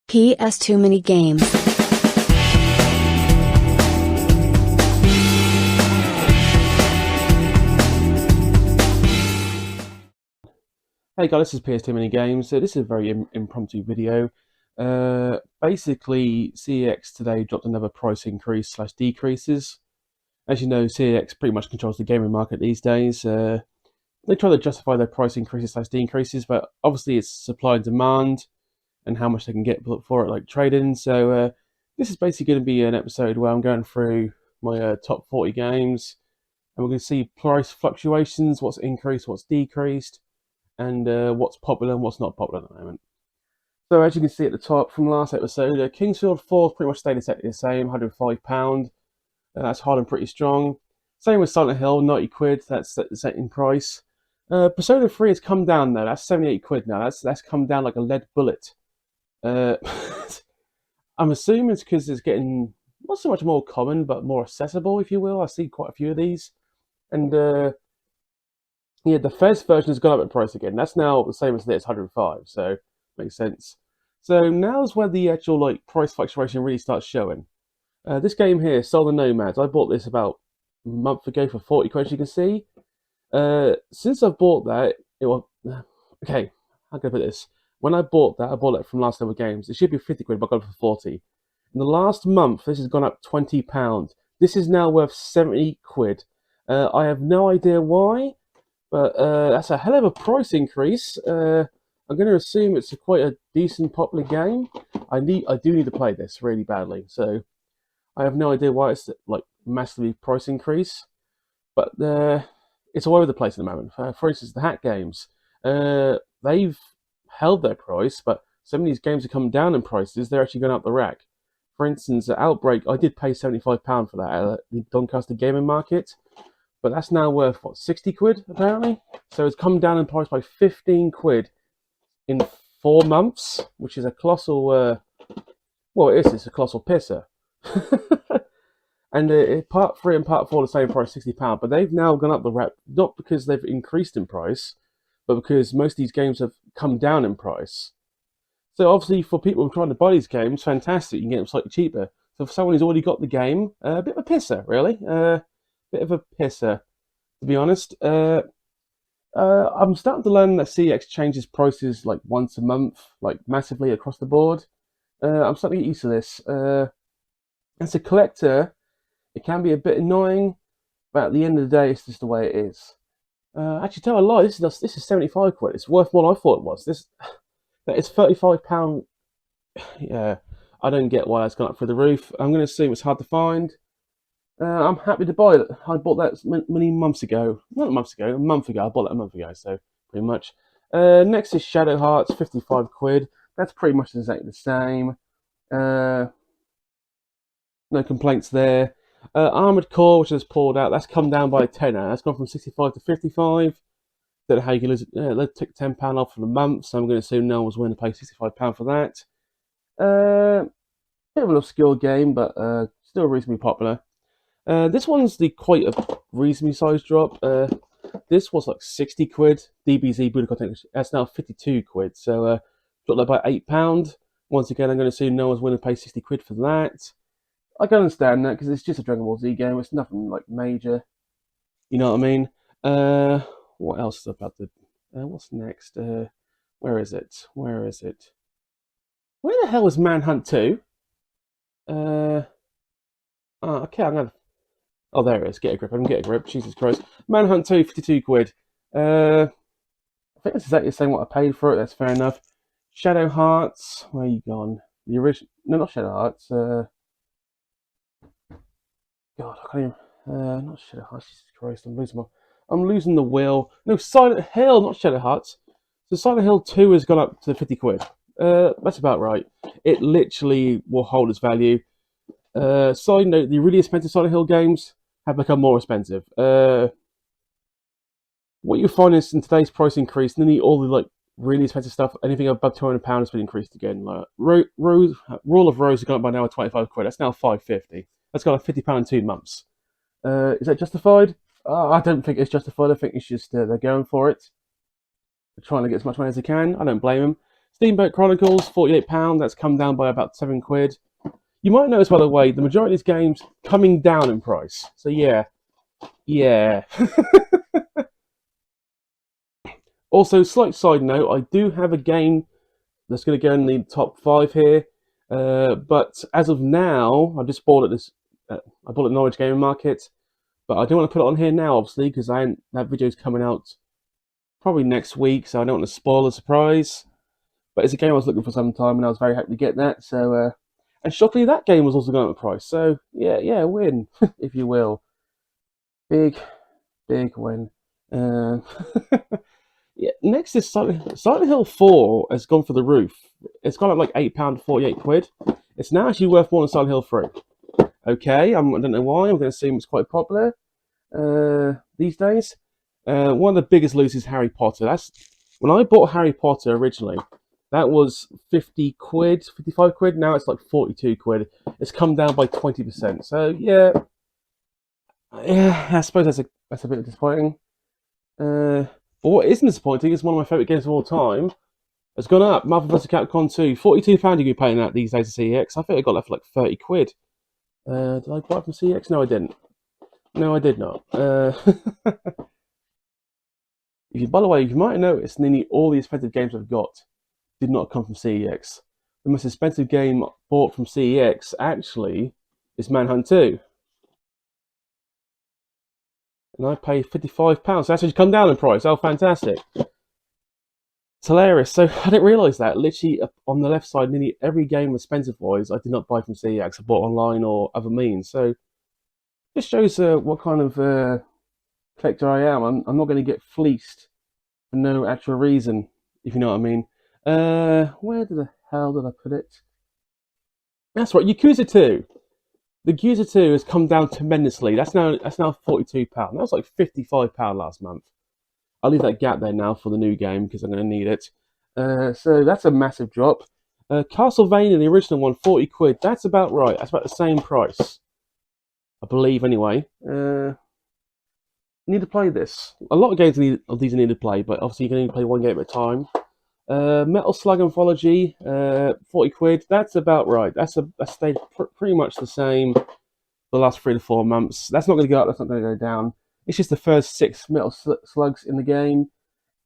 PS2 mini games. Hey guys, this is PS2 Mini Games. This is a very impromptu video. Basically, CEX today dropped another price increase slash decreases. As you know, CEX pretty much controls the gaming market these days. They try to justify their price increases slash decreases, but obviously it's supply and demand and how much they can get for it, like trading. So this is basically going to be an episode where I'm going through my top 40 games, and we're going to see price fluctuations, what's increased, what's decreased, and what's popular and what's not popular at the moment. So as you can see at the top from last episode, Kingsfield 4 pretty much stayed exactly the same, £105. That's hard and pretty strong. Same with Silent Hill, 90 quid, that's set in price. Persona 3 has come down though, that's 78 quid now, that's come down like a lead bullet. I'm assuming it's because it's getting not so much more common, but more accessible, if you will. I see quite a few of these. And yeah, the first version has gone up in price again. That's now the same as this, 105, so makes sense. So now's where the actual like price fluctuation really starts showing. This game here, Soul the Nomads, I bought this about a month ago for 40 quid, as you can see. Since I've bought that, it was okay. How can I put this? When I bought it from Last Level Games. It should be 50 quid, but I got it for 40. In the last month, this has gone up £20. This is now worth 70 quid. I have no idea why. But that's a hell of a price increase. I'm going to assume it's quite a decent, popular game. I do need to play this really badly, so I have no idea why it's like massively price increase. But it's all over the place at the moment. For instance, the Hack games, they've held their price, but some of these games are coming down in prices. They're actually going up the rack. For instance, Outbreak, I did pay £75 for that at the Doncaster Gaming Market. But that's now worth, what, 60 quid, apparently? So it's come down in price by 15 quid in 4 months, which is a colossal, well, it's a colossal pisser. And part 3 and part 4 are the same price, £60, but they've now gone up the rep, not because they've increased in price, but because most of these games have come down in price. So obviously for people trying to buy these games, fantastic, you can get them slightly cheaper. So for someone who's already got the game, a bit of a pisser, really. Bit of a pisser, to be honest. I'm starting to learn that CEX changes prices like once a month, like massively across the board. I'm starting to get used to this. As a collector, it can be a bit annoying, but at the end of the day, it's just the way it is. Actually, tell a lie. This is 75 quid. It's worth more than I thought it was. That is £35. Yeah, I don't get why it's gone up through the roof. I'm going to assume it's hard to find. I'm happy to buy it. I bought that many months ago. Not months ago, a month ago. I bought it a month ago, so pretty much. Next is Shadow Hearts, 55 quid. That's pretty much exactly the same. No complaints there. Armored Core, which has pulled out, that's come down by a tenner. That's gone from 65 to 55. Don't know how you can lose it. They took £10 off for the month, so I'm going to assume no one was willing to pay £65 for that. Bit of an obscure game, but still reasonably popular. This one's quite a reasonably sized drop. This was like 60 quid. DBZ Buddha content, that's now 52 quid. So dropped that by £8. Once again, I'm going to assume no one's willing to pay 60 quid for that. I can understand that because it's just a Dragon Ball Z game. It's nothing like major. You know what I mean? What else is about the? What's next? Where is it? Where is it? Where the hell is Manhunt 2? Okay, I'm gonna. Oh, there it is. Get a grip. I can get a grip. Jesus Christ. Manhunt 2, 52 quid. I think that's exactly the same what I paid for it. That's fair enough. Shadow Hearts. Where are you gone? The original. No, not Shadow Hearts. God, I can't even. Not Shadow Hearts. Jesus Christ. I'm losing the will. No, Silent Hill, not Shadow Hearts. So Silent Hill 2 has gone up to 50 quid. That's about right. It literally will hold its value. Side note, the really expensive Silent Hill games have become more expensive. What you find is in today's price increase, nearly all the like really expensive stuff, anything above £200 has been increased again. Like Rule of Rose has gone up by now at 25 quid. That's now 550. That's got a £50 in 2 months. Is that justified? I don't think it's justified. I think it's just they're going for it. They're trying to get as much money as they can. I don't blame them. Steamboat Chronicles, £48. That's come down by about £7. You might notice, by the way, the majority of these games coming down in price. So yeah. Also, slight side note, I do have a game that's going to go in the top 5 here. But as of now, I just bought it I bought it at Norwich Gaming Market. But I don't want to put it on here now, obviously, because that video's coming out probably next week, so I don't want to spoil the surprise. But it's a game I was looking for some time, and I was very happy to get that. So, and shockingly, that game was also going up in price. So, yeah, win, if you will. Big win. Yeah, next is Silent Hill 4 has gone for the roof. It's gone up like £8, £48. It's now actually worth more than Silent Hill 3. Okay, I don't know why. I'm going to assume it's quite popular these days. One of the biggest losers is Harry Potter. That's when I bought Harry Potter originally. That was £50, £55. Now it's like £42. It's come down by 20%. So yeah, I suppose that's a bit disappointing. But what isn't disappointing is one of my favourite games of all time has gone up. Marvel vs. Capcom 2, £42 you can be paying that these days at CEX. I think I got that for like £30. Did I buy it from CEX? No, I didn't. No, I did not. By the way, you might have noticed nearly all the expensive games I've got did not come from CEX. The most expensive game bought from CEX actually is Manhunt 2. And I paid £55. So that's actually come down in price. Oh, fantastic. It's hilarious. So I didn't realise that. Literally, on the left side, nearly every game expensive-wise, I did not buy from CEX. I bought online or other means. So this shows what kind of collector I am. I'm not going to get fleeced for no actual reason, if you know what I mean. Where the hell did I put it? That's right, Yakuza 2. The Yakuza 2 has come down tremendously. That's now £42. That was like £55 last month. I'll leave that gap there now for the new game because I'm going to need it. So that's a massive drop. Castlevania, the original one, £40. That's about right. That's about the same price, I believe. Anyway, need to play this. A lot of games of these I need to play, but obviously you can only play one game at a time. Metal Slug Anthology, £40. That's about right. That's stayed pretty much the same for the last 3 to 4 months. That's not going to go up. That's not going to go down. It's just the first 6 Metal Slugs in the game.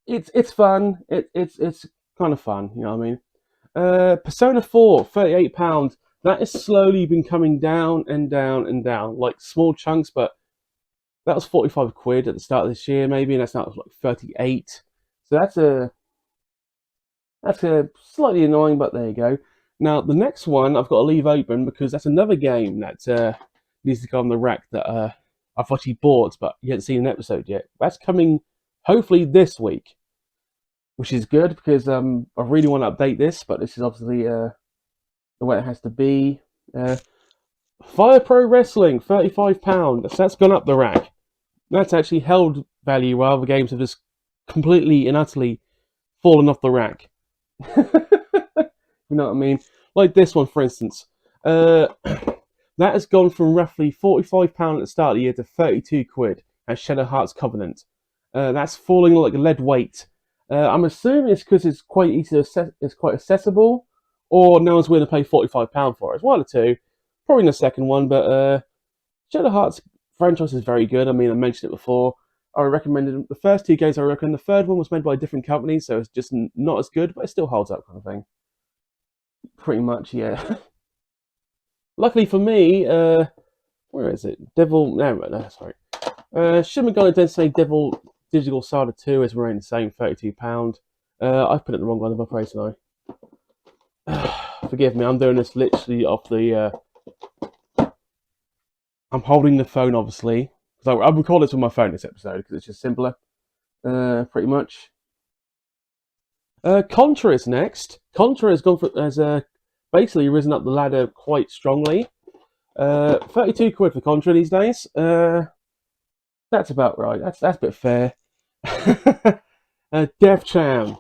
It's fun. It's kind of fun. You know what I mean? Persona 4, £38. That has slowly been coming down and down and down, like small chunks. But that was £45 at the start of this year, maybe, and that's now like 38. So that's a slightly annoying, but there you go. Now, the next one I've got to leave open because that's another game that needs to go on the rack that I've actually bought, but you haven't seen an episode yet. That's coming hopefully this week, which is good because I really want to update this, but this is obviously the way it has to be. Fire Pro Wrestling, £35. That's gone up the rack. That's actually held value while other games have just completely and utterly fallen off the rack. You know what I mean? Like this one, for instance. That has gone from roughly £45 at the start of the year to £32 at Shadow Hearts Covenant. That's falling like lead weight. I'm assuming it's because it's quite easy it's quite accessible, or no one's willing to pay £45 for it. It's one of the two. Probably the second one, but Shadow Hearts franchise is very good. I mean, I mentioned it before. I recommended the first 2 games. I reckon the third one was made by a different company, so it's just not as good, but it still holds up, kind of thing. Pretty much, yeah. Luckily for me, where is it? No, sorry. Shin Megami Tensei Devil Digital Saga 2 is around the same, £32. I've put it in the wrong one, I'm afraid, tonight. Forgive me, I'm doing this literally off the. I'm holding the phone, obviously. So I'll record this on my phone this episode because it's just simpler, pretty much. Contra is next. Contra has basically risen up the ladder quite strongly. £32 for Contra these days. That's about right. That's a bit fair. Def Jam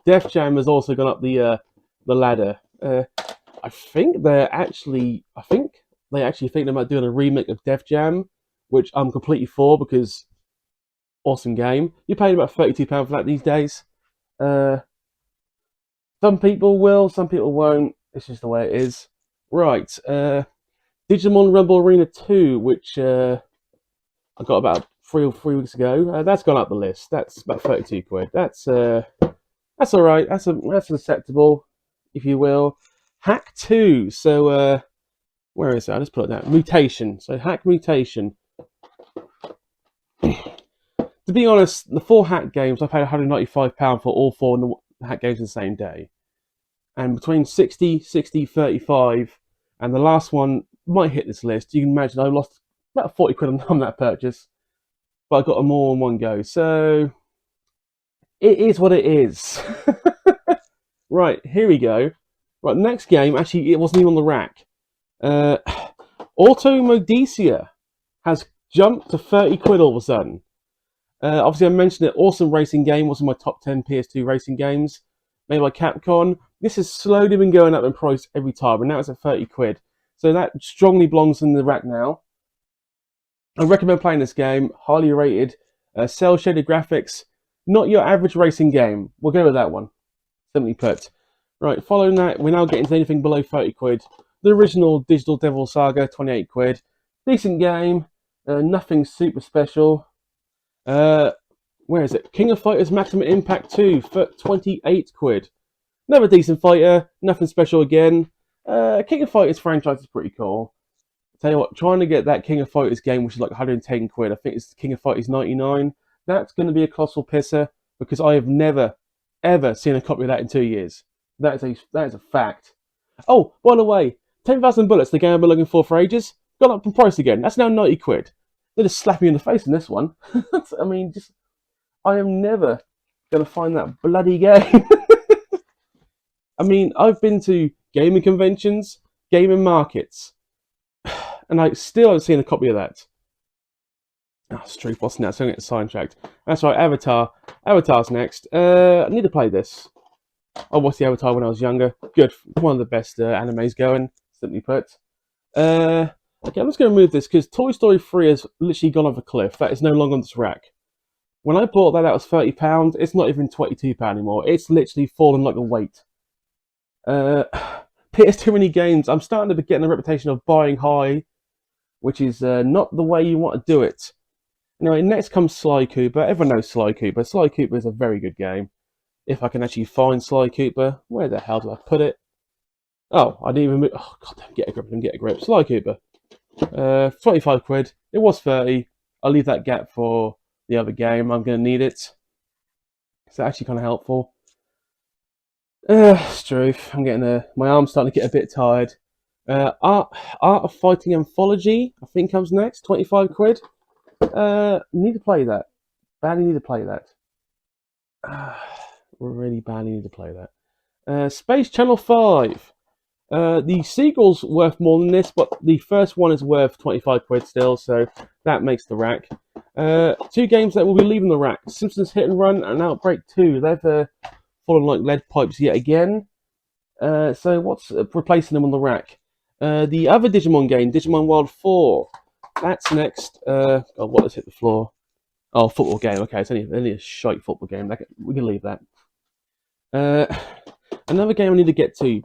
has also gone up the ladder. I think they actually think they might do a remake of Def Jam, which I'm completely for because awesome game. You're paying about £32 for that these days. Some people will, some people won't. It's just the way it is. Right. Digimon Rumble Arena 2, which I got about 3 weeks ago. That's gone up the list. That's about 32 quid. That's all right. That's acceptable, if you will. Hack 2. So where is it? I'll just put it down. Mutation. So Hack Mutation. To be honest, the 4 Hack games, I paid £195 for all 4 Hack games in the same day. And between 60, 60, 35, and the last one might hit this list, you can imagine I lost about 40 quid on that purchase. But I got them all in one go. So it is what it is. Right, here we go. Right, next game, actually, it wasn't even on the rack. Automodicia has jumped to 30 quid all of a sudden. Obviously, I mentioned it. Awesome racing game was in my top 10 PS2 racing games made by Capcom. This has slowly been going up in price every time, and now it's at 30 quid. So that strongly belongs in the rack now. I recommend playing this game. Highly rated. Cell shaded graphics. Not your average racing game. We'll go with that one. Simply put. Right, following that, we're now getting to anything below 30 quid. The original Digital Devil Saga, 28 quid. Decent game. Nothing super special. Where is it? King of Fighters Maximum Impact 2 for 28 quid. Another decent fighter. Nothing special again. King of Fighters franchise is pretty cool. Tell you what, trying to get that King of Fighters game, which is like 110 quid, I think it's King of Fighters 99, that's going to be a colossal pisser because I have never, ever seen a copy of that in 2 years. That is a fact. Oh, by the way, 10,000 Bullets, the game I've been looking for ages, gone up in price again. That's now 90 quid. They're just slapping me in the face in this one. I mean, I am never going to find that bloody game. I mean, I've been to gaming conventions, gaming markets, and I still haven't seen a copy of that. Oh, it's true. What's next? I'm going to get sidetracked. That's right, Avatar. Avatar's next. I need to play this. I watched the Avatar when I was younger. Good. One of the best animes going, simply put. Okay, I'm just going to move this because Toy Story 3 has literally gone off a cliff. That is no longer on this rack. When I bought that was £30. It's not even £22 anymore. It's literally fallen like a weight. PS2 mini games. I'm starting to be getting a reputation of buying high, which is not the way you want to do it. Anyway, next comes Sly Cooper. Everyone knows Sly Cooper. Sly Cooper is a very good game. If I can actually find Sly Cooper, where the hell did I put it? Oh, I didn't even move. Oh, God, don't get a grip. Don't get a grip. Sly Cooper. 25 quid. It was 30. I'll leave that gap for the other game. I'm going to need it. It's actually kind of helpful. Struth. I'm getting my arm's starting to get a bit tired. Art of Fighting Anthology, I think comes next. 25 quid. Need to play that. Badly need to play that. Really badly need to play that. Space Channel 5. The sequel's worth more than this, but the first one is worth 25 quid still, so that makes the rack. 2 games that will be leaving the rack. Simpsons Hit and Run and Outbreak 2. They've fallen like lead pipes yet again. So what's replacing them on the rack? The other Digimon game, Digimon Wild 4. That's next. Oh, what has hit the floor? Oh, football game. Okay, it's only a shite football game. We can leave that. Another game I need to get to.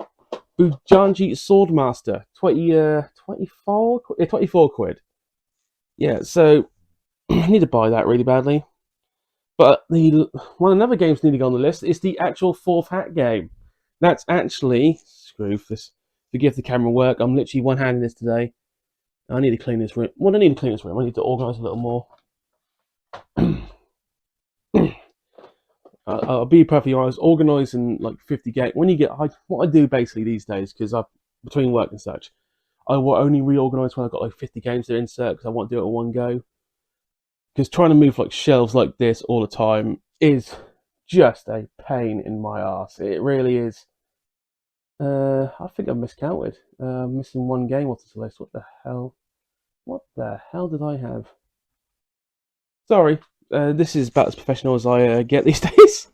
Bujanji Swordmaster. 24 quid. Yeah, so I need to buy that really badly. But one of the other games need to go on the list is the actual 4th Hat game. That's actually... Screw this. Forgive the camera work. I'm literally one-handed this today. I need to clean this room. Well, I need to clean this room. I need to organise a little more. I'll be perfectly honest. Organising like 50 games. When you get... what I do basically these days, because between work and such, I will only reorganise when I've got like 50 games to insert, because I want to do it in one go. Because trying to move like shelves like this all the time is just a pain in my ass. It really is. I think I've miscounted. Missing one game off this list. What the hell? What the hell did I have? Sorry. This is about as professional as I get these days.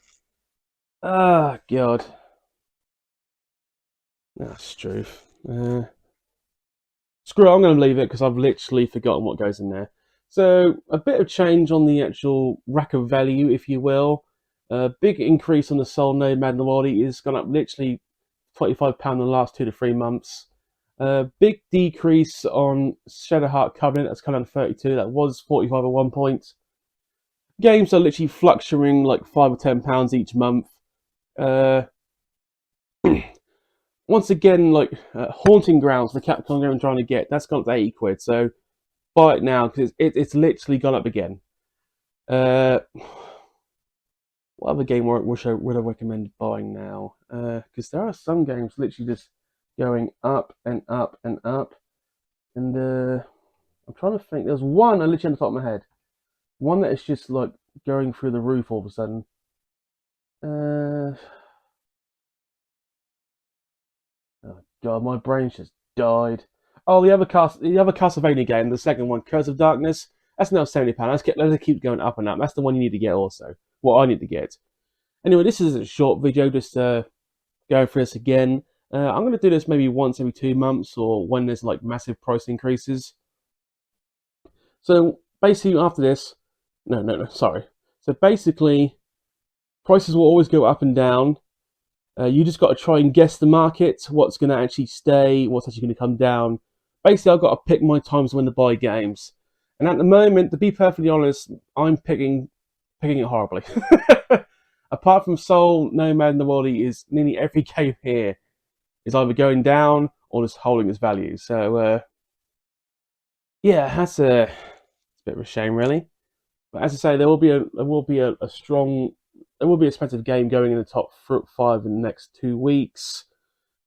Ah, God. That's true. Screw it, I'm going to leave it because I've literally forgotten what goes in there. So, a bit of change on the actual rack of value, if you will. Big increase on the Soul Nomad Nawali. It's gone up literally £25 in the last 2 to 3 months. Big decrease on Shadowheart Covenant. That's come down to 32. That was 45 at one point. Games are literally fluctuating like £5 or £10 each month. Once again, like Haunting Grounds, the Capcom game I'm trying to get, that's gone up to 80 quid. So buy it now because it's literally gone up again. What other game would I recommend buying now? Because there are some games literally just going up and up and up. And I'm trying to think. There's one I literally on the top of my head. One that is just like going through the roof all of a sudden. Oh god, my brain's just died. Oh, the other Castlevania game, the second one, Curse of Darkness. That's now £70. Let's keep going up and up. That's the one you need to get also. What I need to get. Anyway, this is a short video, just going through this again. I'm going to do this maybe once every 2 months or when there's like massive price increases. So basically after this, sorry. So basically, prices will always go up and down. You just got to try and guess the market, what's going to actually stay, what's actually going to come down. Basically, I've got to pick my times when to buy games. And at the moment, to be perfectly honest, I'm picking it horribly. Apart from Soul, Nomad, and the World is nearly every game here is either going down or just holding its value. So yeah, that's a bit of a shame, really. But as I say, there will be a strong, there will be an expensive game going in the top 5 in the next 2 weeks.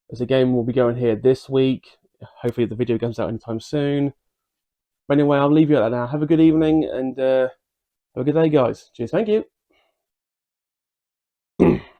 There's a game will be going here this week. Hopefully the video comes out anytime soon. But anyway, I'll leave you at that now. Have a good evening and have a good day, guys. Cheers. Thank you.